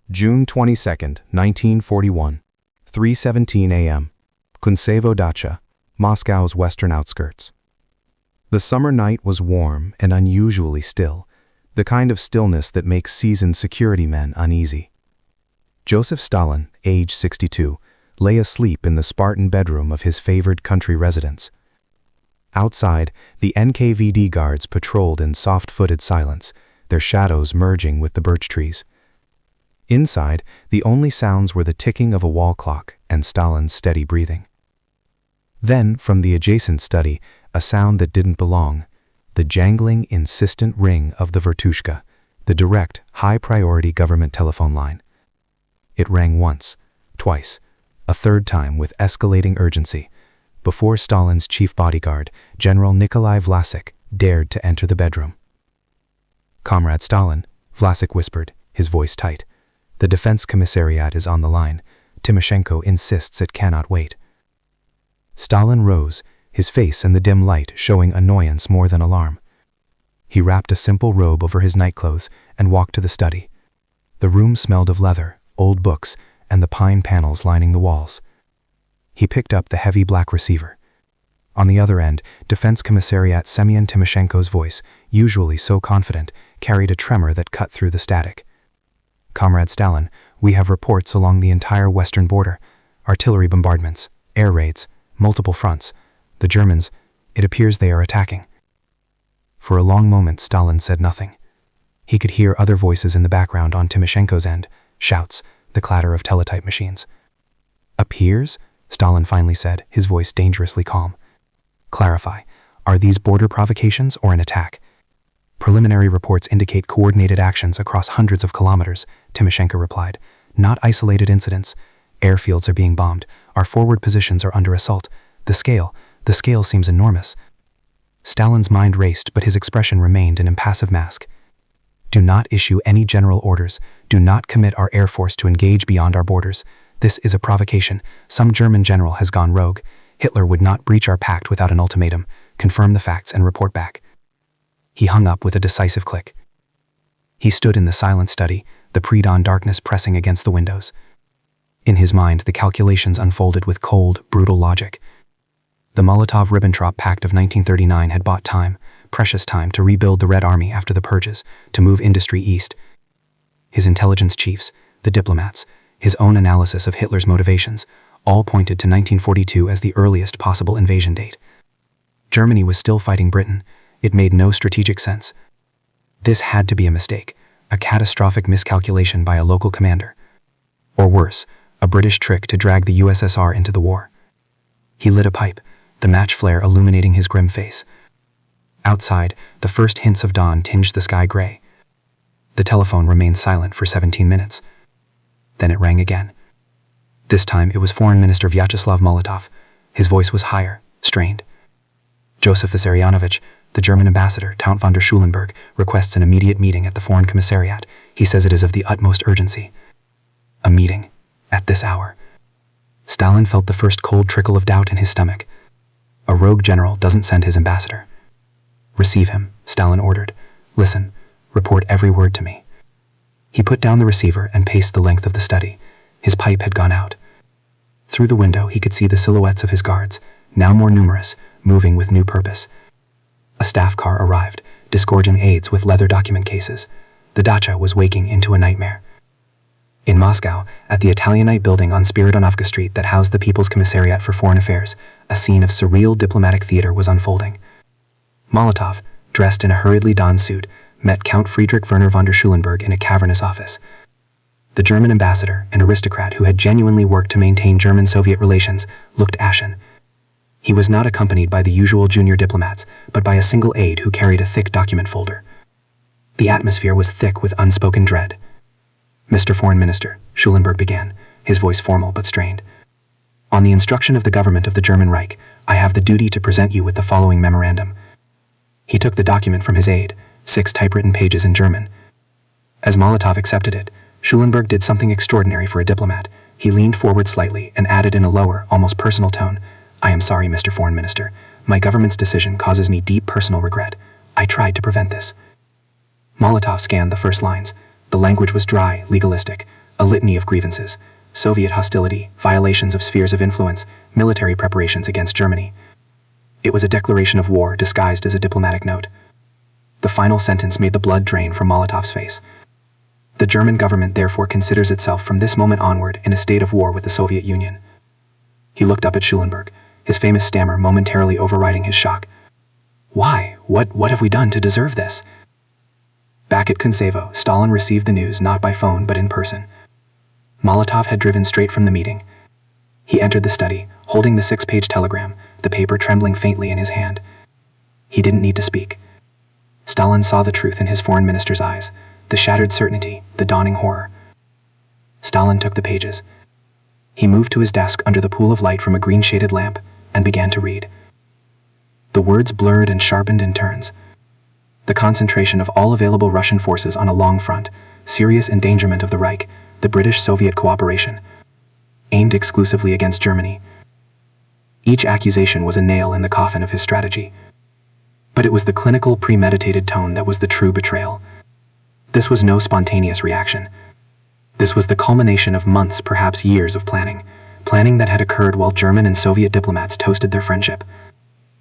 June 22, 1941, 3:17 a.m. Kuncevo Dacha, Moscow's western outskirts. The summer night was warm and unusually still, the kind of stillness that makes seasoned security men uneasy. Joseph Stalin, age 62, lay asleep in the Spartan bedroom of his favored country residence. Outside, the NKVD guards patrolled in soft-footed silence, their shadows merging with the birch trees. Inside, the only sounds were the ticking of a wall clock and Stalin's steady breathing. Then, from the adjacent study, a sound that didn't belong, the jangling, insistent ring of the vertushka, the direct, high-priority government telephone line. It rang once, twice, a third time with escalating urgency, before Stalin's chief bodyguard, General Nikolai Vlasic, dared to enter the bedroom. "Comrade Stalin," Vlasic whispered, his voice tight. "The Defense Commissariat is on the line. Timoshenko insists it cannot wait." Stalin rose, his face in the dim light showing annoyance more than alarm. He wrapped a simple robe over his nightclothes and walked to the study. The room smelled of leather, old books, and the pine panels lining the walls. He picked up the heavy black receiver. On the other end, Defense Commissariat Semyon Timoshenko's voice, usually so confident, carried a tremor that cut through the static. "Comrade Stalin, we have reports along the entire western border. Artillery bombardments, air raids, multiple fronts. The Germans, it appears they are attacking." For a long moment, Stalin said nothing. He could hear other voices in the background on Timoshenko's end, shouts, the clatter of teletype machines. "Appears?" Stalin finally said, his voice dangerously calm. "Clarify, are these border provocations or an attack?" "Preliminary reports indicate coordinated actions across hundreds of kilometers," Timoshenko replied. "Not isolated incidents. Airfields are being bombed. Our forward positions are under assault. The scale seems enormous." Stalin's mind raced, but his expression remained an impassive mask. "Do not issue any general orders. Do not commit our air force to engage beyond our borders. This is a provocation. Some German general has gone rogue. Hitler would not breach our pact without an ultimatum. Confirm the facts and report back." He hung up with a decisive click. He stood in the silent study, the pre-dawn darkness pressing against the windows. In his mind, the calculations unfolded with cold, brutal logic. The Molotov-Ribbentrop Pact of 1939 had bought time, precious time, to rebuild the Red Army after the purges, to move industry east. His intelligence chiefs, the diplomats, his own analysis of Hitler's motivations, all pointed to 1942 as the earliest possible invasion date. Germany was still fighting Britain. It made no strategic sense. This had to be a mistake, a catastrophic miscalculation by a local commander. Or worse, a British trick to drag the USSR into the war. He lit a pipe, the match flare illuminating his grim face. Outside, the first hints of dawn tinged the sky gray. The telephone remained silent for 17 minutes. Then it rang again. This time it was Foreign Minister Vyacheslav Molotov. His voice was higher, strained. "Joseph Vissarionovich, the German ambassador, Count von der Schulenburg, requests an immediate meeting at the Foreign Commissariat. He says it is of the utmost urgency." A meeting? At this hour? Stalin felt the first cold trickle of doubt in his stomach. A rogue general doesn't send his ambassador. "Receive him," Stalin ordered. "Listen, report every word to me." He put down the receiver and paced the length of the study. His pipe had gone out. Through the window he could see the silhouettes of his guards, now more numerous, moving with new purpose. A staff car arrived, disgorging aides with leather document cases. The dacha was waking into a nightmare. In Moscow, at the Italianate building on Spiridonovka Street that housed the People's Commissariat for Foreign Affairs, a scene of surreal diplomatic theater was unfolding. Molotov, dressed in a hurriedly donned suit, met Count Friedrich Werner von der Schulenburg in a cavernous office. The German ambassador, an aristocrat who had genuinely worked to maintain German-Soviet relations, looked ashen. He was not accompanied by the usual junior diplomats, but by a single aide who carried a thick document folder. The atmosphere was thick with unspoken dread. "Mr. Foreign Minister," Schulenburg began, his voice formal but strained. "On the instruction of the government of the German Reich, I have the duty to present you with the following memorandum." He took the document from his aide, 6 typewritten pages in German. As Molotov accepted it, Schulenburg did something extraordinary for a diplomat. He leaned forward slightly and added in a lower, almost personal tone, "I am sorry, Mr. Foreign Minister. My government's decision causes me deep personal regret. I tried to prevent this." Molotov scanned the first lines. The language was dry, legalistic. A litany of grievances: Soviet hostility, violations of spheres of influence, military preparations against Germany. It was a declaration of war disguised as a diplomatic note. The final sentence made the blood drain from Molotov's face. The German government therefore considers itself from this moment onward in a state of war with the Soviet Union. He looked up at Schulenburg, his famous stammer momentarily overriding his shock. Why? What have we done to deserve this? Back at Kuncevo, Stalin received the news not by phone but in person. Molotov had driven straight from the meeting. He entered the study, holding the 6-page telegram, the paper trembling faintly in his hand. He didn't need to speak. Stalin saw the truth in his foreign minister's eyes, the shattered certainty, the dawning horror. Stalin took the pages. He moved to his desk under the pool of light from a green-shaded lamp and began to read. The words blurred and sharpened in turns. The concentration of all available Russian forces on a long front, serious endangerment of the Reich, the British-Soviet cooperation, aimed exclusively against Germany. Each accusation was a nail in the coffin of his strategy. But it was the clinical, premeditated tone that was the true betrayal. This was no spontaneous reaction. This was the culmination of months, perhaps years of planning that had occurred while German and Soviet diplomats toasted their friendship,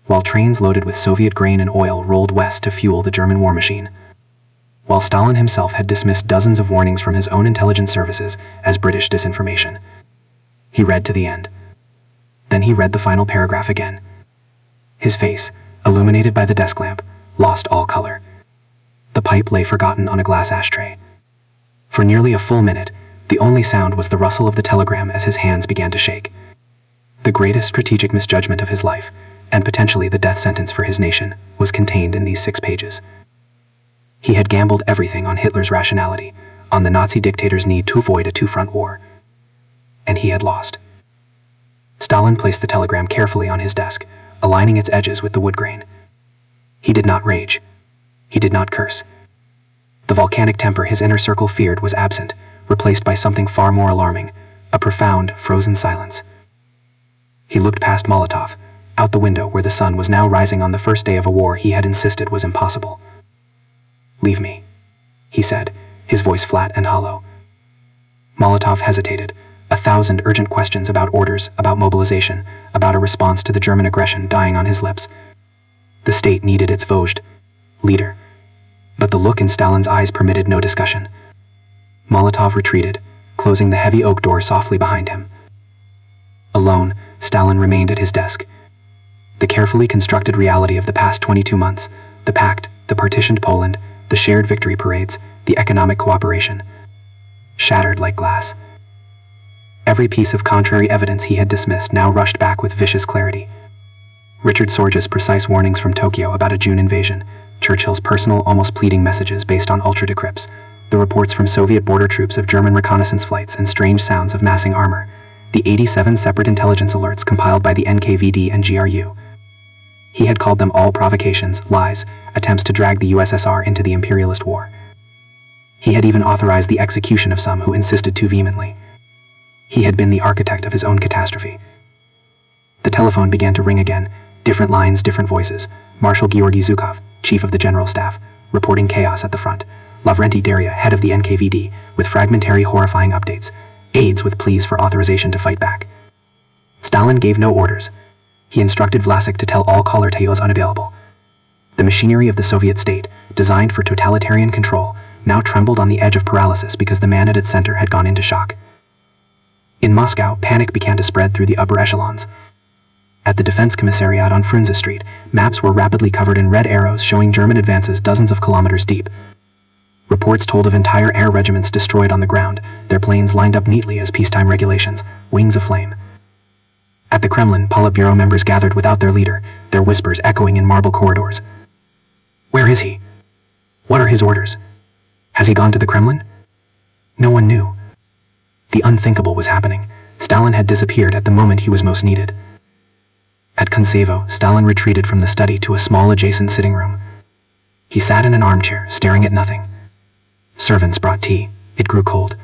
while trains loaded with Soviet grain and oil rolled west to fuel the German war machine, while Stalin himself had dismissed dozens of warnings from his own intelligence services as British disinformation. He read to the end. Then he read the final paragraph again. His face, illuminated by the desk lamp, lost all color. The pipe lay forgotten on a glass ashtray. For nearly a full minute, the only sound was the rustle of the telegram as his hands began to shake. The greatest strategic misjudgment of his life, and potentially the death sentence for his nation, was contained in these 6 pages. He had gambled everything on Hitler's rationality, on the Nazi dictator's need to avoid a two-front war. And he had lost. Stalin placed the telegram carefully on his desk, aligning its edges with the wood grain. He did not rage. He did not curse. The volcanic temper his inner circle feared was absent, replaced by something far more alarming, a profound, frozen silence. He looked past Molotov, out the window where the sun was now rising on the first day of a war he had insisted was impossible. "Leave me," he said, his voice flat and hollow. Molotov hesitated, 1,000 urgent questions about orders, about mobilization, about a response to the German aggression dying on his lips. The state needed its Vosgd leader. But the look in Stalin's eyes permitted no discussion. Molotov retreated, closing the heavy oak door softly behind him. Alone, Stalin remained at his desk. The carefully constructed reality of the past 22 months, the pact, the partitioned Poland, the shared victory parades, the economic cooperation, shattered like glass. Every piece of contrary evidence he had dismissed now rushed back with vicious clarity. Richard Sorge's precise warnings from Tokyo about a June invasion, Churchill's personal, almost pleading messages based on ultra-decrypts, the reports from Soviet border troops of German reconnaissance flights and strange sounds of massing armor, the 87 separate intelligence alerts compiled by the NKVD and GRU. He had called them all provocations, lies, attempts to drag the USSR into the imperialist war. He had even authorized the execution of some who insisted too vehemently. He had been the architect of his own catastrophe. The telephone began to ring again, different lines, different voices. Marshal Georgy Zhukov, chief of the general staff, reporting chaos at the front. Lavrenti Beria, head of the NKVD, with fragmentary, horrifying updates. Aides with pleas for authorization to fight back. Stalin gave no orders. He instructed Vlasic to tell all caller he was unavailable. The machinery of the Soviet state, designed for totalitarian control, now trembled on the edge of paralysis because the man at its center had gone into shock. In Moscow, panic began to spread through the upper echelons. At the Defense Commissariat on Frunze Street, maps were rapidly covered in red arrows showing German advances dozens of kilometers deep. Reports told of entire air regiments destroyed on the ground, their planes lined up neatly as peacetime regulations, wings aflame. At the Kremlin, Politburo members gathered without their leader, their whispers echoing in marble corridors. Where is he? What are his orders? Has he gone to the Kremlin? No one knew. The unthinkable was happening. Stalin had disappeared at the moment he was most needed. At Kuncevo, Stalin retreated from the study to a small adjacent sitting room. He sat in an armchair, staring at nothing. Servants brought tea. It grew cold.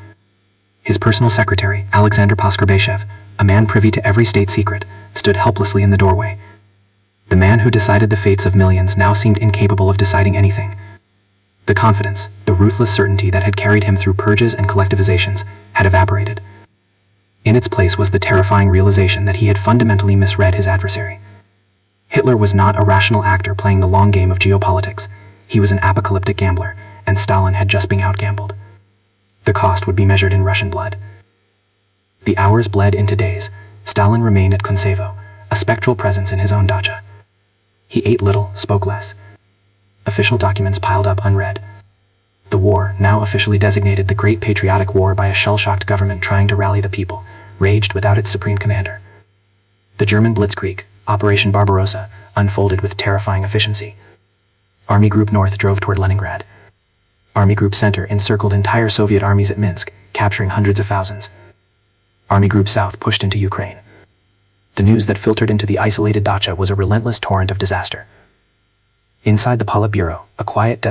His personal secretary, Alexander Poskorbachev, a man privy to every state secret, stood helplessly in the doorway. The man who decided the fates of millions now seemed incapable of deciding anything. The confidence, the ruthless certainty that had carried him through purges and collectivizations, had evaporated. In its place was the terrifying realization that he had fundamentally misread his adversary. Hitler was not a rational actor playing the long game of geopolitics. He was an apocalyptic gambler, and Stalin had just been outgambled. The cost would be measured in Russian blood. The hours bled into days. Stalin remained at Kuncevo, a spectral presence in his own dacha. He ate little, spoke less. Official documents piled up unread. The war, now officially designated the Great Patriotic War by a shell-shocked government trying to rally the people, raged without its supreme commander. The German Blitzkrieg, Operation Barbarossa, unfolded with terrifying efficiency. Army Group North drove toward Leningrad. Army Group Center encircled entire Soviet armies at Minsk, capturing hundreds of thousands. Army Group South pushed into Ukraine. The news that filtered into the isolated dacha was a relentless torrent of disaster. Inside the Politburo, a quiet